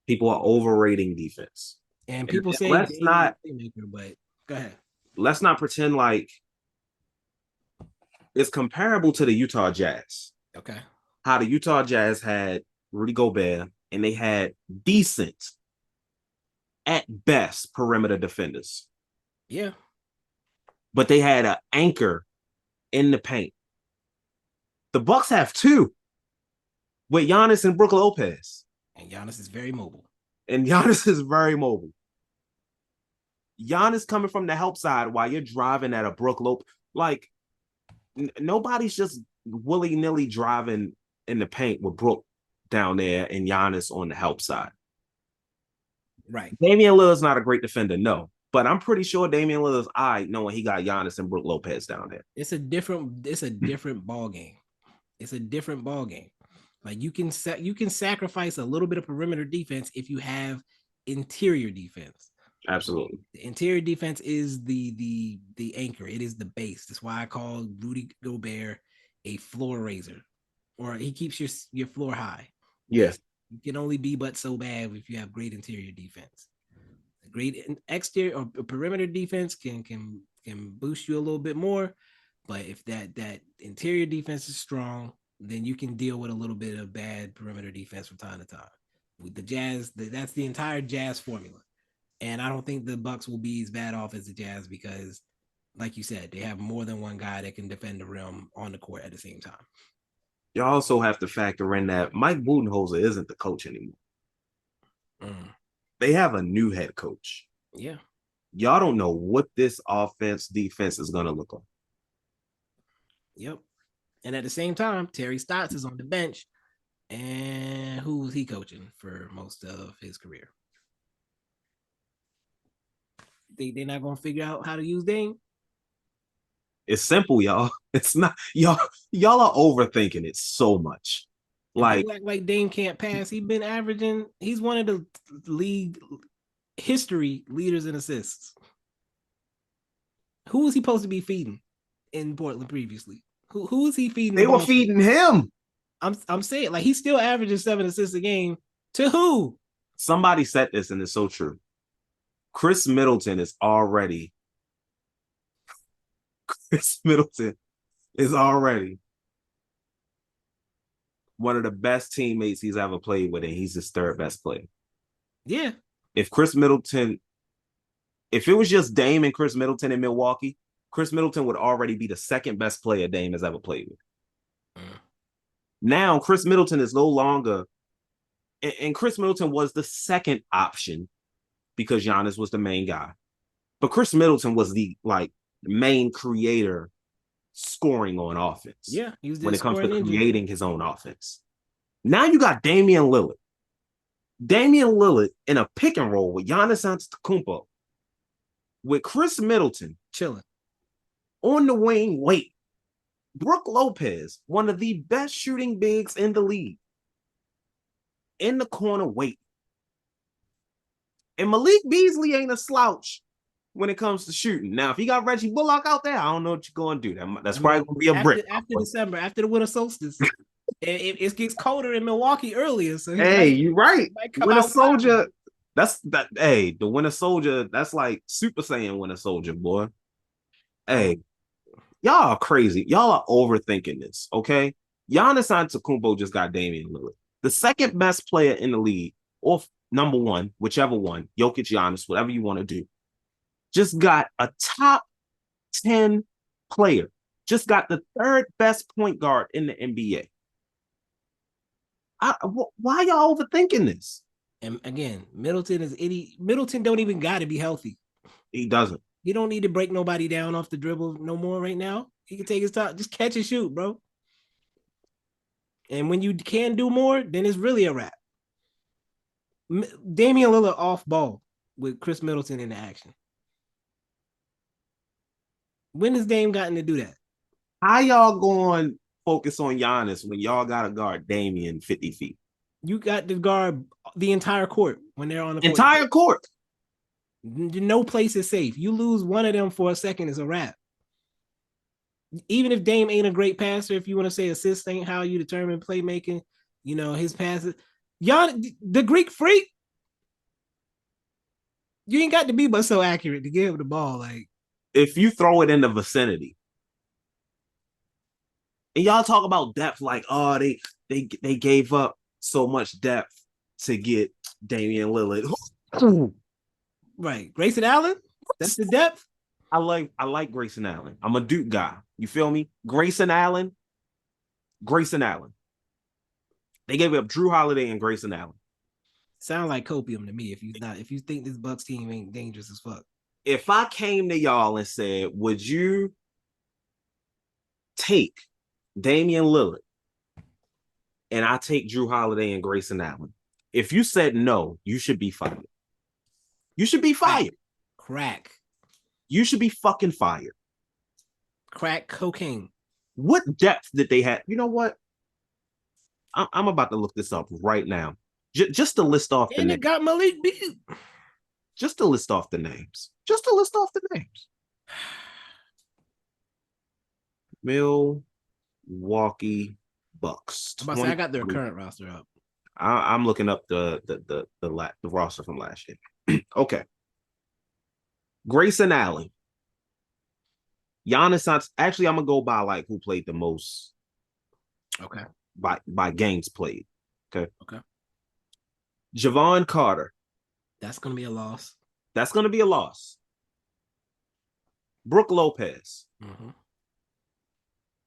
People are overrating defense. And And people say let's Dame is not a playmaker, but go ahead. let's not pretend like it's comparable to the Utah Jazz. Okay. How the Utah Jazz had Rudy Gobert and they had decent, at best, perimeter defenders, Yeah. but they had an anchor in the paint. The Bucks have two with Giannis and Brook Lopez, And Giannis is very mobile. and Giannis is very mobile. Giannis coming from the help side while you're driving at a Brook Lopez. Like, nobody's just willy-nilly driving in the paint with Brook down there and Giannis on the help side. Right. Damian Lillard's not a great defender, no. But I'm pretty sure Damian Lillard's eye knowing he got Giannis and Brook Lopez down there. It's a different ball game. It's a different ball game. Like you can sacrifice a little bit of perimeter defense if you have interior defense. Absolutely. The interior defense is the anchor. It is the base. That's why I call Rudy Gobert a floor raiser, or he keeps your floor high. Yeah. You can only be but so bad if you have great interior defense. Great exterior or perimeter defense can boost you a little bit more, but if that interior defense is strong, then you can deal with a little bit of bad perimeter defense from time to time. With the Jazz, that's the entire Jazz formula. And I don't think the Bucks will be as bad off as the Jazz because, like you said, they have more than one guy that can defend the rim on the court at the same time. You also have to factor in that Mike Budenholzer isn't the coach anymore. They have a new head coach. Yeah. Y'all don't know what this defense is going to look like. Yep. And at the same time, Terry Stotts is on the bench. And who was he coaching for most of his career? They're not going to figure out how to use Dame? It's simple, y'all. It's not y'all are overthinking it so much. Like Dame can't pass. He's one of the league history leaders in assists. Who was he supposed to be feeding in Portland previously? Who was he feeding? They were feeding him. I'm saying, like, he's still averaging 7 assists a game. To who? Somebody said this, and it's so true. Chris Middleton is already one of the best teammates he's ever played with, and he's his third best player. Yeah. If it was just Dame and Chris Middleton in Milwaukee, Chris Middleton would already be the second best player Dame has ever played with. Now, Chris Middleton is no longer, and Chris Middleton was the second option because Giannis was the main guy. But Chris Middleton was the main creator scoring on offense. Yeah, he was when it comes to creating his own offense. Now you got Damian Lillard. Damian Lillard in a pick and roll with Giannis Antetokounmpo, with Chris Middleton chilling on the wing. Wait, Brook Lopez, one of the best shooting bigs in the league, in the corner. Wait, and Malik Beasley ain't a slouch when it comes to shooting. Now, if he got Reggie Bullock out there, I don't know what you're going to do. That's probably going to be a brick. After December, after the winter solstice, it gets colder in Milwaukee earlier. So you're right. Winter Soldier, the Winter Soldier, that's like Super Saiyan Winter Soldier, boy. Hey, y'all are crazy. Y'all are overthinking this, okay? Giannis Antetokounmpo just got Damian Lillard, the second best player in the league, or number one, whichever one, Jokic, Giannis, whatever you want to do. Just got a top 10 player. Just got the third best point guard in the NBA. Why y'all overthinking this? And again, Middleton is idiot. Middleton don't even got to be healthy. He doesn't. You don't need to break nobody down off the dribble no more right now. He can take his time. Just catch and shoot, bro. And when you can do more, then it's really a wrap. Damian Lillard off ball with Chris Middleton in the action. When has Dame gotten to do that? How y'all going to focus on Giannis when y'all got to guard Damian 50 feet? You got to guard the entire court when they're on the court. Entire court. No place is safe. You lose one of them for a second, it's a wrap. Even if Dame ain't a great passer, if you want to say assists ain't how you determine playmaking, his passes. Y'all, the Greek freak, You ain't got to be but so accurate to give him the ball. Like If you throw it in the vicinity, and y'all talk about depth, like, oh, they gave up so much depth to get Damian Lillard. right, Grayson Allen. That's the depth. I like Grayson Allen. I'm a Duke guy. You feel me? Grayson Allen. They gave up Drew Holiday and Grayson Allen. Sound like copium to me. If you think this Bucks team ain't dangerous as fuck. If I came to y'all and said, would you take Damian Lillard and I take Drew Holiday and Grayson Allen? If you said no, you should be fired. You should be fired. Crack. You should be fucking fired. Crack cocaine. What depth did they have? You know what? I'm about to look this up right now. Just to list off the And names. it got Malik Beasley. Just to list off the names. Just to list off the names. Milwaukee Bucks. I'm about to say I got their current roster up. I'm looking up the roster from last year. Okay. Grayson Allen. Giannis. Actually, I'm gonna go by like who played the most. Okay. By games played. Okay. Okay. Javon Carter. That's gonna be a loss. That's gonna be a loss. Brook Lopez. Mm-hmm.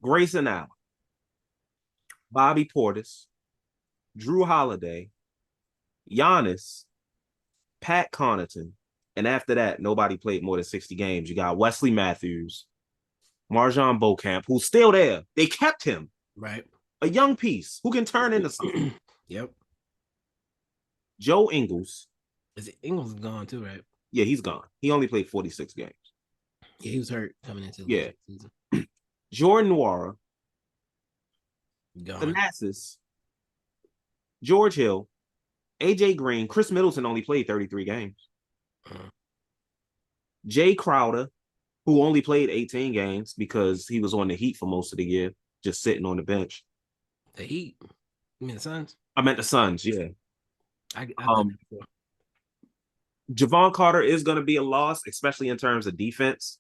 Grayson Allen. Bobby Portis. Drew Holiday. Giannis. Pat Connaughton. And after that, nobody played more than 60 games. You got Wesley Matthews, Marjon Beauchamp, who's still there. They kept him. Right. A young piece who can turn into something. Yep. Joe Ingles. Is it Ingles is gone too, right? Yeah, he's gone. He only played 46 games. Yeah, he was hurt coming into the season. Jordan Nwora. Gone. Thanasis. George Hill. AJ Green. Chris Middleton only played 33 games. Jay Crowder, who only played 18 games because he was on the Heat for most of the year, just sitting on the bench. The Heat? You mean the Suns? I meant the Suns, yeah. I done that before. Javon Carter is going to be a loss, especially in terms of defense.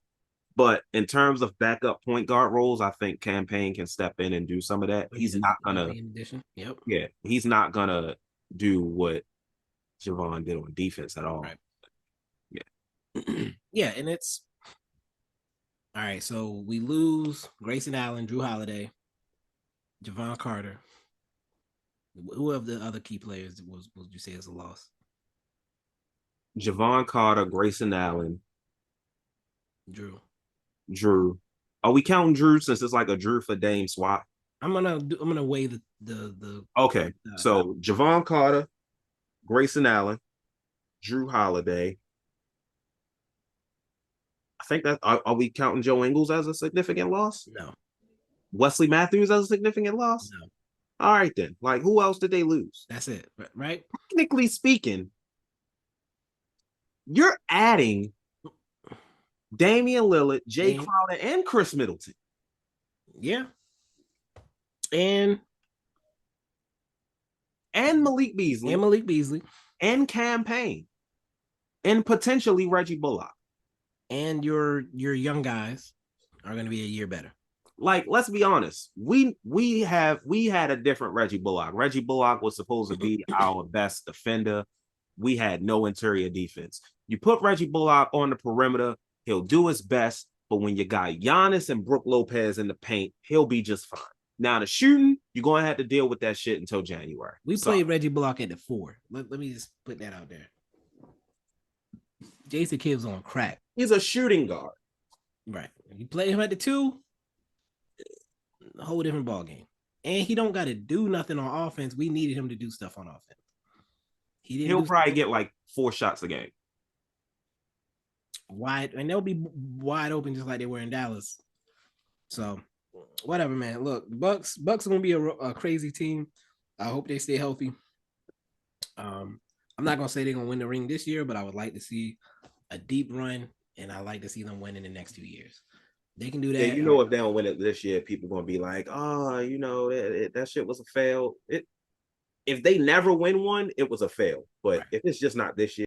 But in terms of backup point guard roles, I think Campaign can step in and do some of that. He's not going to. In addition, yep. Yeah, he's not going to do what Javon did on defense at all. Right. Yeah, and it's all right. So we lose Grayson Allen, Drew Holiday, Javon Carter. Who of the other key players would you say is a loss? Javon Carter, Grayson Allen, Drew. Are we counting Drew since it's like a Drew for Dame swap? I'm gonna weigh the. Okay, so Javon Carter, Grayson Allen, Drew Holiday. I think that are we counting Joe Ingles as a significant loss? No. Wesley Matthews as a significant loss? No. All right then. Like who else did they lose? That's it, right? Technically speaking, you're adding Damian Lillard, Jay Crowder, and Chris Middleton. Yeah. And Malik Beasley. And Campaign. And potentially Reggie Bullock. And your young guys are going to be a year better. Like, let's be honest. We had a different Reggie Bullock. Reggie Bullock was supposed to be our best defender. We had no interior defense. You put Reggie Bullock on the perimeter, he'll do his best. But when you got Giannis and Brook Lopez in the paint, he'll be just fine. Now, the shooting, you're going to have to deal with that shit until January. We played Reggie Bullock at the 4. Let me just put that out there. Jason Kidd's on crack. He's a shooting guard. Right. You play him at the 2, a whole different ball game. And he don't got to do nothing on offense. We needed him to do stuff on offense. He'll probably get like 4 shots a game. Wide, and they'll be wide open just like they were in Dallas. So, whatever, man. Look, the Bucks are gonna be a crazy team. I hope they stay healthy. I'm not gonna say they're gonna win the ring this year, but I would like to see a deep run, and I like to see them win in the next 2 years. They can do that. Yeah, you know, if they don't win it this year, people are gonna be like, "Oh, you know, that shit was a fail." If they never win one, it was a fail. But if it's just not this year.